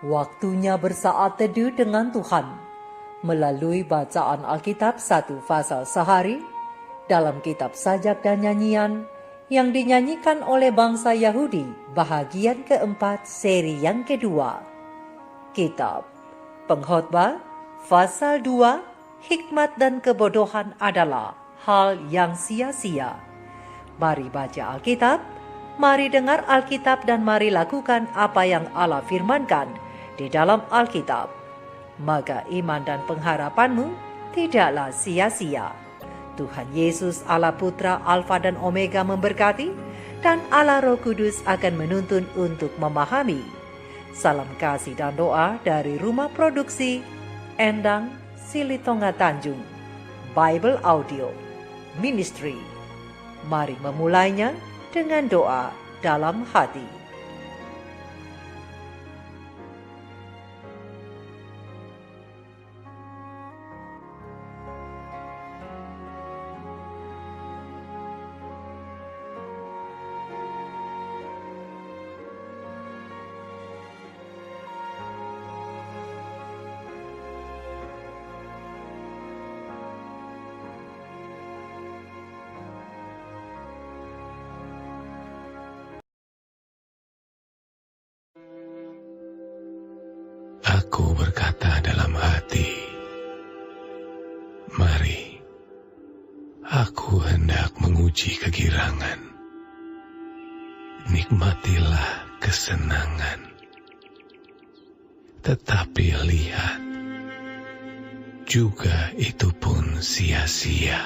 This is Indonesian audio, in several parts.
Waktunya bersaat teduh dengan Tuhan melalui bacaan Alkitab 1 pasal sehari dalam kitab sajak dan nyanyian yang dinyanyikan oleh bangsa Yahudi bahagian keempat seri yang kedua. Kitab Pengkhotbah pasal 2, hikmat dan kebodohan adalah hal yang sia-sia. Mari baca Alkitab, mari dengar Alkitab, dan mari lakukan apa yang Allah firmankan di dalam Alkitab. Maka iman dan pengharapanmu tidaklah sia-sia. Tuhan Yesus Allah Putra Alfa dan Omega memberkati, dan Allah Roh Kudus akan menuntun untuk memahami. Salam kasih dan doa dari Rumah Produksi Endang Silitonga Tanjung Bible Audio Ministry. Mari memulainya dengan doa dalam hati. Aku berkata dalam hati, mari, aku hendak menguji kegirangan. Nikmatilah kesenangan. Tetapi lihat, juga itu pun sia-sia.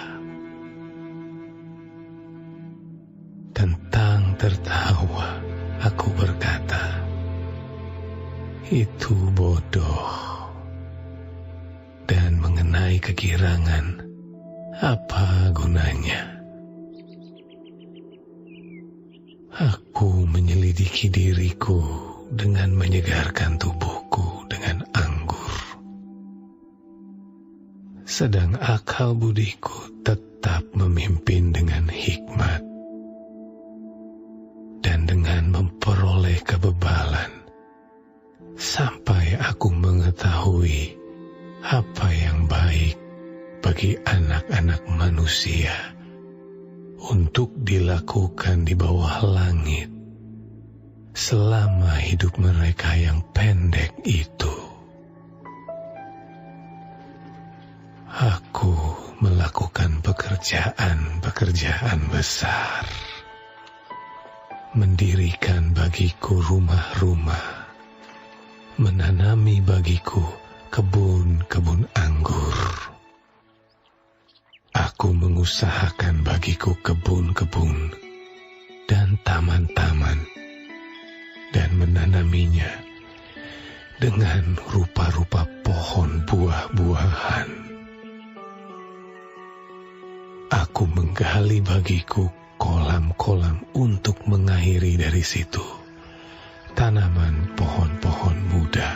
Tentang tertawa, aku berkata, itu bodoh. Dan mengenai kegirangan, apa gunanya? Aku menyelidiki diriku dengan menyegarkan tubuhku dengan anggur. Sedang akal budiku tetap memimpin dengan hikmat. Dan dengan memperoleh kebebalan, sampai aku mengetahui apa yang baik bagi anak-anak manusia untuk dilakukan di bawah langit selama hidup mereka yang pendek itu. Aku melakukan pekerjaan besar, mendirikan bagiku rumah-rumah, menanami bagiku kebun-kebun anggur. Aku mengusahakan bagiku kebun-kebun dan taman-taman, dan menanaminya dengan rupa-rupa pohon buah-buahan. Aku menggali bagiku kolam-kolam untuk mengairi dari situ tanaman pohon-pohon muda.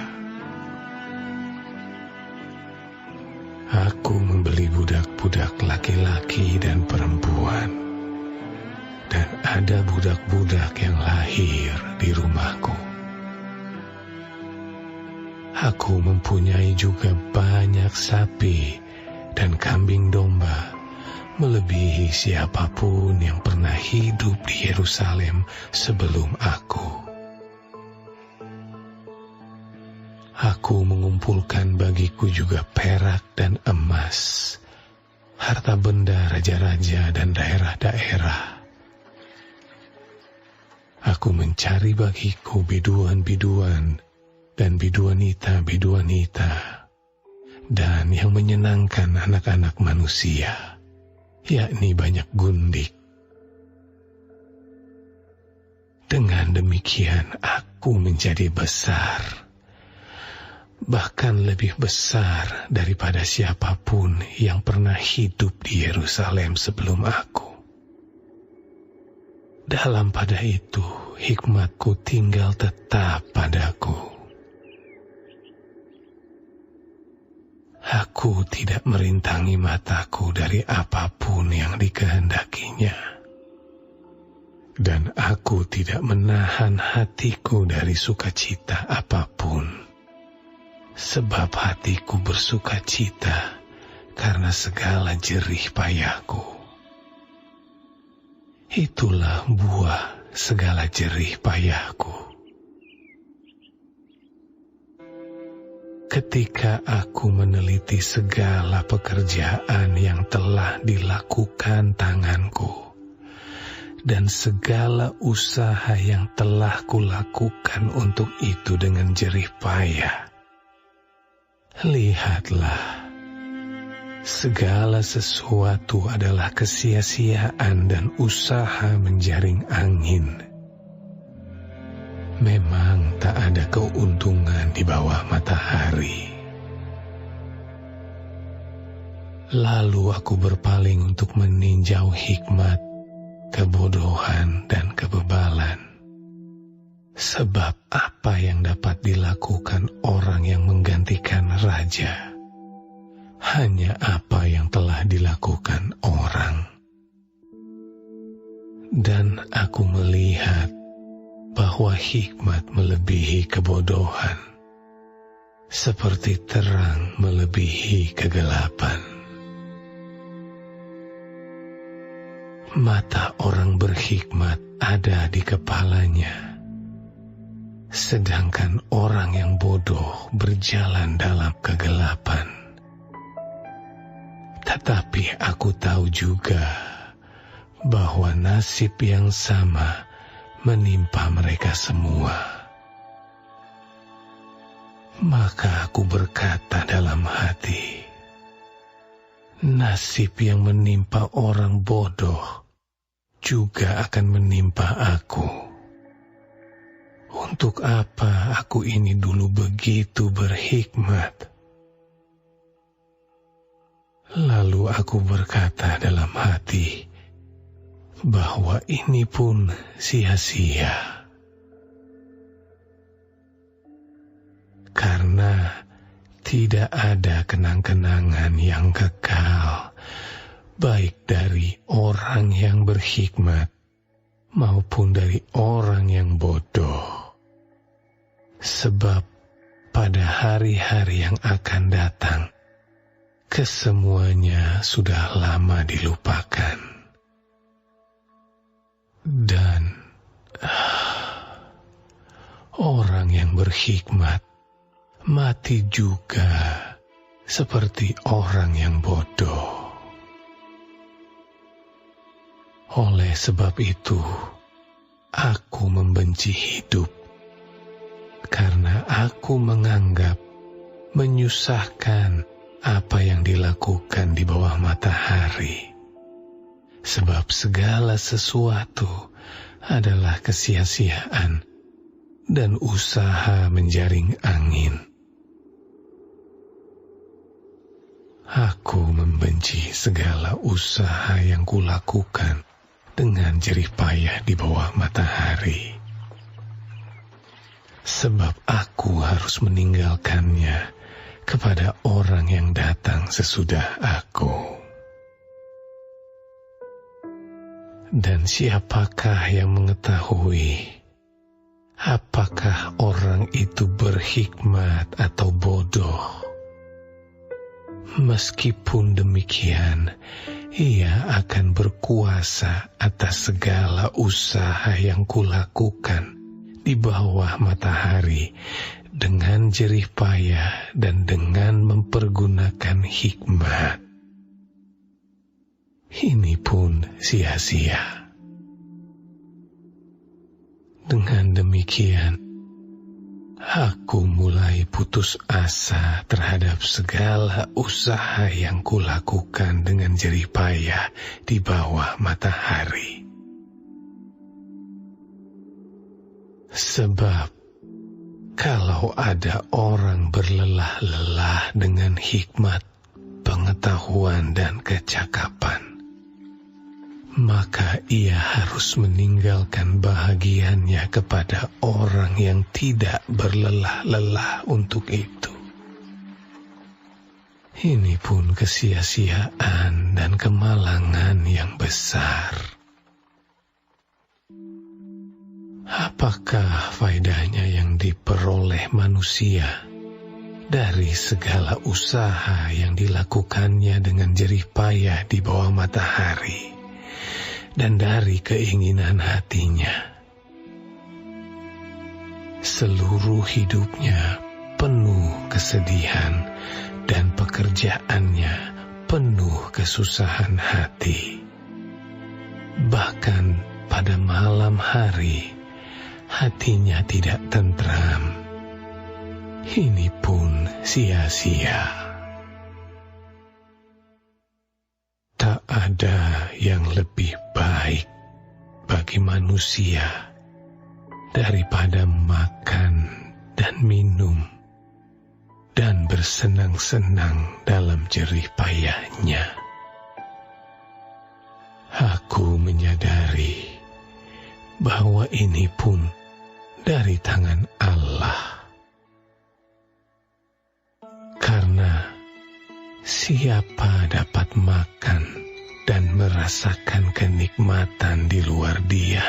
Aku membeli budak-budak laki-laki dan perempuan, dan ada budak-budak yang lahir di rumahku. Aku mempunyai juga banyak sapi dan kambing domba, melebihi siapapun yang pernah hidup di Yerusalem sebelum aku. Aku mengumpulkan bagiku juga perak dan emas, harta benda raja-raja dan daerah-daerah. Aku mencari bagiku biduan-biduan dan biduanita-biduanita, dan yang menyenangkan anak-anak manusia, yakni banyak gundik. Dengan demikian aku menjadi besar, bahkan lebih besar daripada siapapun yang pernah hidup di Yerusalem sebelum aku. Dalam pada itu, hikmatku tinggal tetap padaku. Aku tidak merintangi mataku dari apapun yang dikehendakinya, dan aku tidak menahan hatiku dari sukacita apapun. sebab hatiku bersuka cita karena segala jerih payahku. Itulah buah segala jerih payahku. Ketika aku meneliti segala pekerjaan yang telah dilakukan tanganku, dan segala usaha yang telah kulakukan untuk itu dengan jerih payah, lihatlah, segala sesuatu adalah kesia-siaan dan usaha menjaring angin. Memang tak ada keuntungan di bawah matahari. Lalu aku berpaling untuk meninjau hikmat, kebodohan, dan kebebalan. Sebab apa yang dapat dilakukan orang yang menggantikan raja? Hanya apa yang telah dilakukan orang. Dan aku melihat bahwa hikmat melebihi kebodohan, seperti terang melebihi kegelapan. Mata orang berhikmat ada di kepalanya, sedangkan orang yang bodoh berjalan dalam kegelapan. Tetapi aku tahu juga bahwa nasib yang sama menimpa mereka semua. Maka aku berkata dalam hati, nasib yang menimpa orang bodoh juga akan menimpa aku. Untuk apa aku ini dulu begitu berhikmat? Lalu aku berkata dalam hati bahwa ini pun sia-sia. Karena tidak ada kenang-kenangan yang kekal, baik dari orang yang berhikmat maupun dari orang yang bodoh. Sebab pada hari-hari yang akan datang, kesemuanya sudah lama dilupakan. Dan orang yang berhikmat mati juga seperti orang yang bodoh. Oleh sebab itu, aku membenci hidup, karena aku menganggap menyusahkan apa yang dilakukan di bawah matahari. Sebab segala sesuatu adalah kesia-siaan dan usaha menjaring angin. Aku membenci segala usaha yang kulakukan dengan jerih payah di bawah matahari. Sebab aku harus meninggalkannya kepada orang yang datang sesudah aku. Dan siapakah yang mengetahui apakah orang itu berhikmat atau bodoh? Meskipun demikian, ia akan berkuasa atas segala usaha yang kulakukan di bawah matahari dengan jerih payah dan dengan mempergunakan hikmat. Ini pun sia-sia. Dengan demikian, aku mulai putus asa terhadap segala usaha yang kulakukan dengan jerih payah di bawah matahari. Sebab, kalau ada orang berlelah-lelah dengan hikmat, pengetahuan, dan kecakapan, maka ia harus meninggalkan bahagiannya kepada orang yang tidak berlelah-lelah untuk itu. Ini pun kesia-siaan dan kemalangan yang besar. Apakah faedahnya yang diperoleh manusia dari segala usaha yang dilakukannya dengan jerih payah di bawah matahari, dan dari keinginan hatinya. Seluruh hidupnya penuh kesedihan dan pekerjaannya penuh kesusahan hati. Bahkan pada malam hari, hatinya tidak tentram. Ini pun sia-sia. Tak ada yang lebih baik bagi manusia daripada makan dan minum dan bersenang-senang dalam jerih payahnya. Aku menyadari bahwa ini pun dari tangan Allah. Karena siapa dapat makan dan merasakan kenikmatan di luar Dia?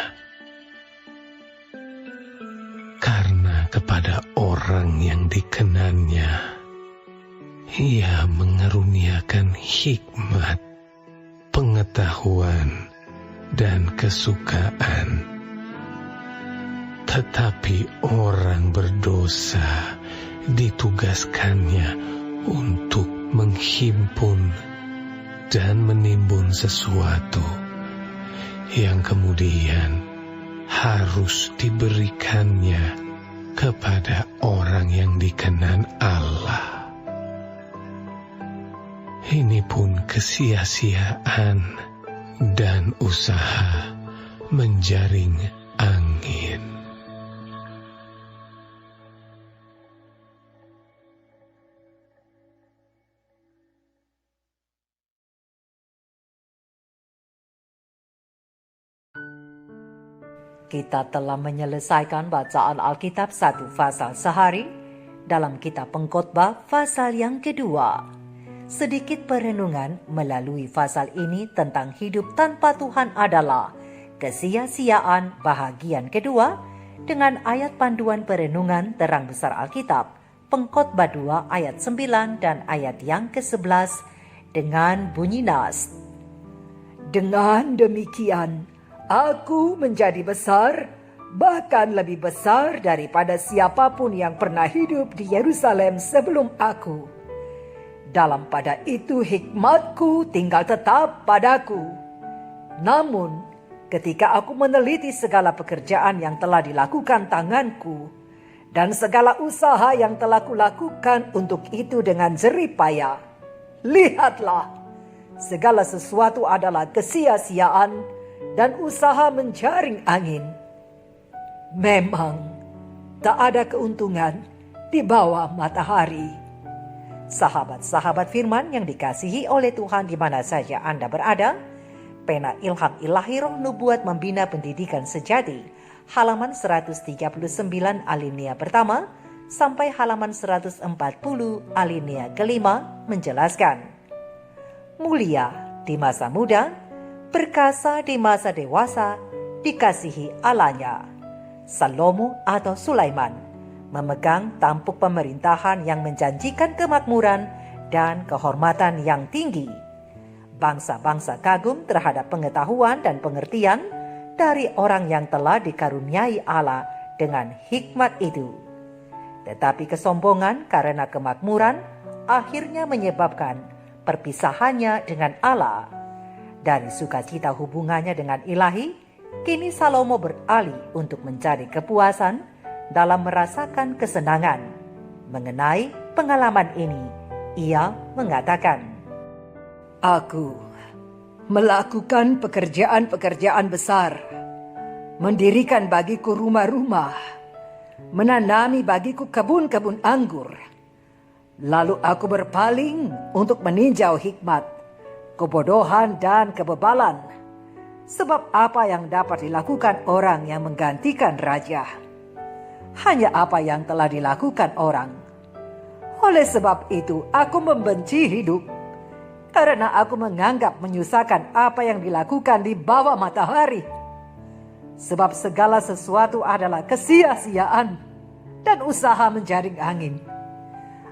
Karena kepada orang yang dikenannya, Ia mengaruniakan hikmat, pengetahuan, dan kesukaan. Tetapi orang berdosa ditugaskannya untuk menghimpun dan menimbun sesuatu yang kemudian harus diberikannya kepada orang yang dikenan Allah. Ini pun kesia-siaan dan usaha menjaring angin. Kita telah menyelesaikan bacaan Alkitab 1 pasal sehari dalam kitab Pengkhotbah pasal yang kedua. Sedikit perenungan melalui pasal ini tentang hidup tanpa Tuhan adalah kesia-siaan bahagian kedua dengan ayat panduan perenungan terang besar Alkitab Pengkhotbah 2 ayat 9 dan ayat yang ke-11 dengan bunyi nas. Dengan demikian, aku menjadi besar, bahkan lebih besar daripada siapapun yang pernah hidup di Yerusalem sebelum aku. Dalam pada itu hikmatku tinggal tetap padaku. Namun, ketika aku meneliti segala pekerjaan yang telah dilakukan tanganku, dan segala usaha yang telah kulakukan untuk itu dengan jerih payah, lihatlah, segala sesuatu adalah kesia-siaan dan usaha menjaring angin. Memang tak ada keuntungan di bawah matahari. Sahabat-sahabat firman yang dikasihi oleh Tuhan di mana saja Anda berada, pena ilham ilahi roh nubuat membina pendidikan sejati, halaman 139 alinea pertama sampai halaman 140 alinea kelima menjelaskan. Mulia di masa muda, perkasa di masa dewasa, dikasihi Allahnya. Salomo atau Sulaiman memegang tampuk pemerintahan yang menjanjikan kemakmuran dan kehormatan yang tinggi. Bangsa-bangsa kagum terhadap pengetahuan dan pengertian dari orang yang telah dikaruniai Allah dengan hikmat itu. Tetapi kesombongan karena kemakmuran akhirnya menyebabkan perpisahannya dengan Allah. Dari sukacita hubungannya dengan ilahi, kini Salomo beralih untuk mencari kepuasan dalam merasakan kesenangan. Mengenai pengalaman ini, ia mengatakan, aku melakukan pekerjaan-pekerjaan besar, mendirikan bagiku rumah-rumah, menanami bagiku kebun-kebun anggur. Lalu aku berpaling untuk meninjau hikmat, kebodohan dan kebebalan. Sebab apa yang dapat dilakukan orang yang menggantikan raja? Hanya apa yang telah dilakukan orang. Oleh sebab itu aku membenci hidup, karena aku menganggap menyusahkan apa yang dilakukan di bawah matahari. Sebab segala sesuatu adalah kesia-siaan dan usaha menjaring angin.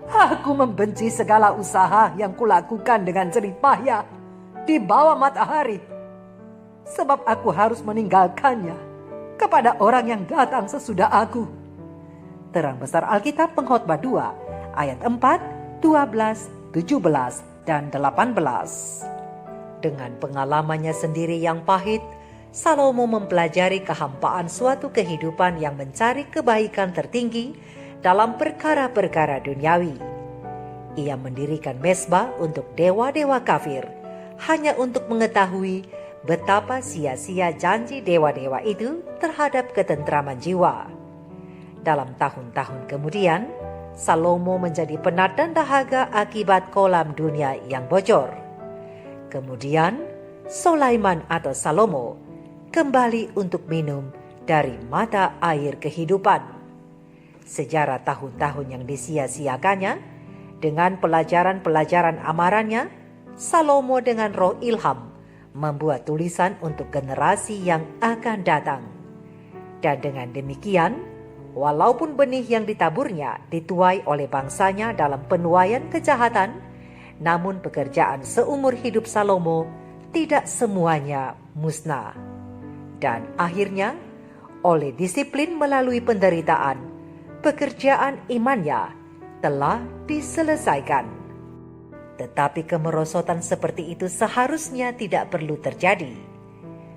Aku membenci segala usaha yang kulakukan dengan jerih payah di bawah matahari, sebab aku harus meninggalkannya kepada orang yang datang sesudah aku. Terang besar Alkitab Pengkhotbah 2 ayat 4, 12, 17, dan 18. Dengan pengalamannya sendiri yang pahit, Salomo mempelajari kehampaan suatu kehidupan yang mencari kebaikan tertinggi dalam perkara-perkara duniawi. Ia mendirikan mezbah untuk dewa-dewa kafir hanya untuk mengetahui betapa sia-sia janji dewa-dewa itu terhadap ketentraman jiwa. Dalam tahun-tahun kemudian, Salomo menjadi penat dan dahaga akibat kolam dunia yang bocor. Kemudian, Sulaiman atau Salomo kembali untuk minum dari mata air kehidupan. Sejarah tahun-tahun yang disia-siakannya, dengan pelajaran-pelajaran amarannya, Salomo dengan roh ilham membuat tulisan untuk generasi yang akan datang. Dan dengan demikian, walaupun benih yang ditaburnya dituai oleh bangsanya dalam penuaian kejahatan, namun pekerjaan seumur hidup Salomo tidak semuanya musnah. Dan akhirnya, oleh disiplin melalui penderitaan, pekerjaan imannya telah diselesaikan. Tetapi kemerosotan seperti itu seharusnya tidak perlu terjadi.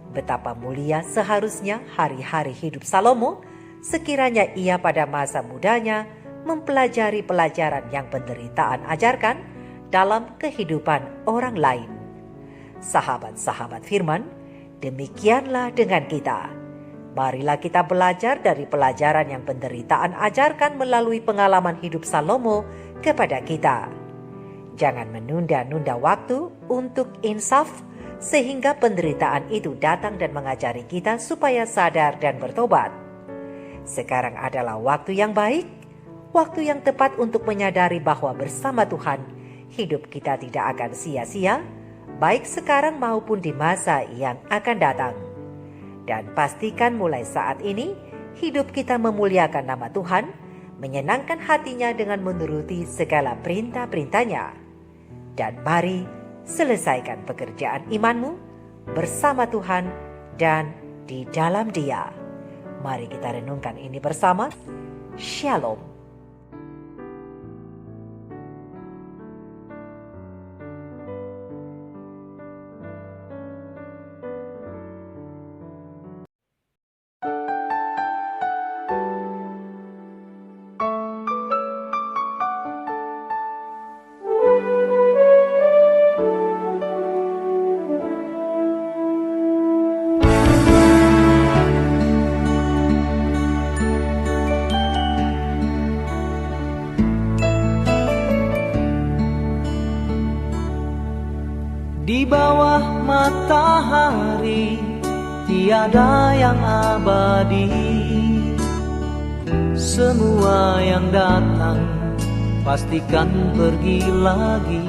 Betapa mulia seharusnya hari-hari hidup Salomo sekiranya ia pada masa mudanya mempelajari pelajaran yang penderitaan ajarkan dalam kehidupan orang lain. Sahabat-sahabat firman, demikianlah dengan kita. Marilah kita belajar dari pelajaran yang penderitaan ajarkan melalui pengalaman hidup Salomo kepada kita. Jangan menunda-nunda waktu untuk insaf sehingga penderitaan itu datang dan mengajari kita supaya sadar dan bertobat. Sekarang adalah waktu yang baik, waktu yang tepat untuk menyadari bahwa bersama Tuhan hidup kita tidak akan sia-sia, baik sekarang maupun di masa yang akan datang. Dan pastikan mulai saat ini, hidup kita memuliakan nama Tuhan, menyenangkan hatinya dengan menuruti segala perintah-perintahnya. Dan mari selesaikan pekerjaan imanmu bersama Tuhan dan di dalam Dia. Mari kita renungkan ini bersama. Shalom. Di bawah matahari tiada yang abadi. Semua yang datang pastikan pergi lagi.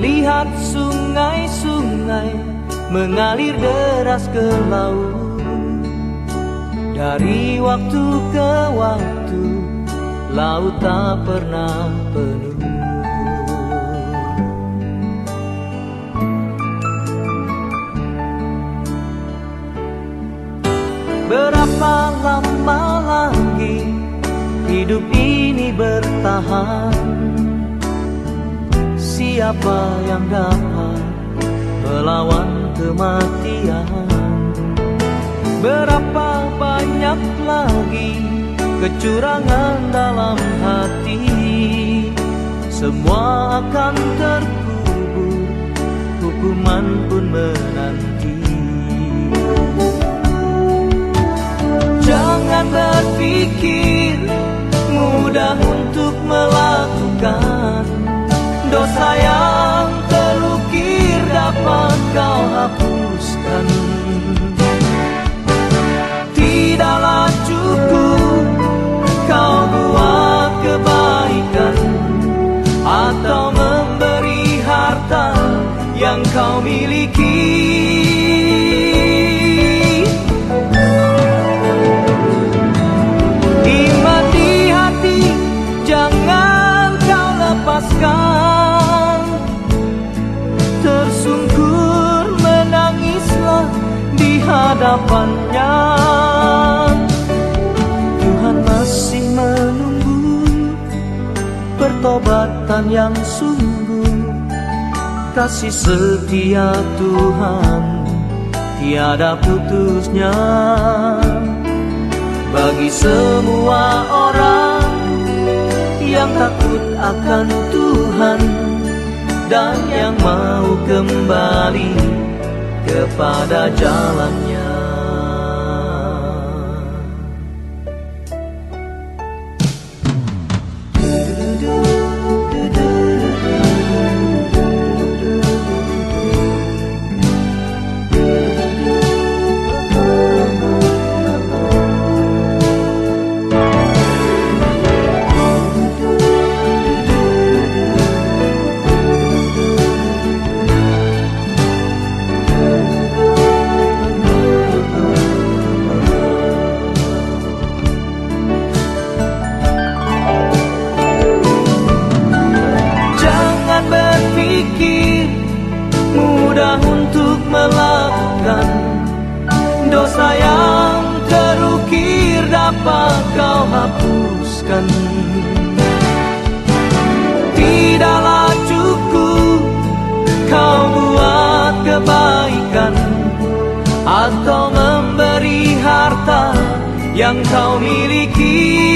Lihat sungai-sungai mengalir deras ke laut. Dari waktu ke waktu laut tak pernah penuh. Berapa lama lagi hidup ini bertahan? Siapa yang dapat melawan kematian? Berapa banyak lagi kecurangan dalam hati? Semua akan terkubur, hukuman pun menanti. Jangan berpikir mudah untuk melakukan dosa yang terukir dapat kau hapuskan. Tidaklah cukup kau buat kebaikan atau memberi harta yang kau miliki. Iman di hati jangan hadapannya. Tuhan masih menunggu pertobatan yang sungguh. Kasih setia Tuhan tiada putusnya. Bagi semua orang yang takut akan Tuhan dan yang mau kembali kepada jalannya. Mudah untuk melakukan dosa yang terukir dapat kau hapuskan. Tidaklah cukup kau buat kebaikan atau memberi harta yang kau miliki.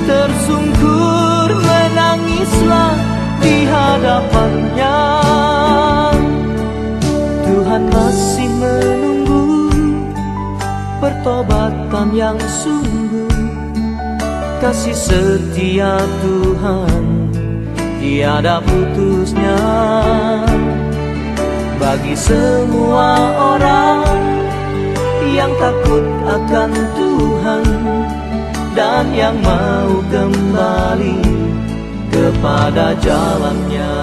Tersungkur menangislah di hadapannya. Tuhan masih menunggu pertobatan yang sungguh. Kasih setia Tuhan tiada putusnya. Bagi semua orang yang takut akan Tuhan dan yang mau kembali kepada jalannya.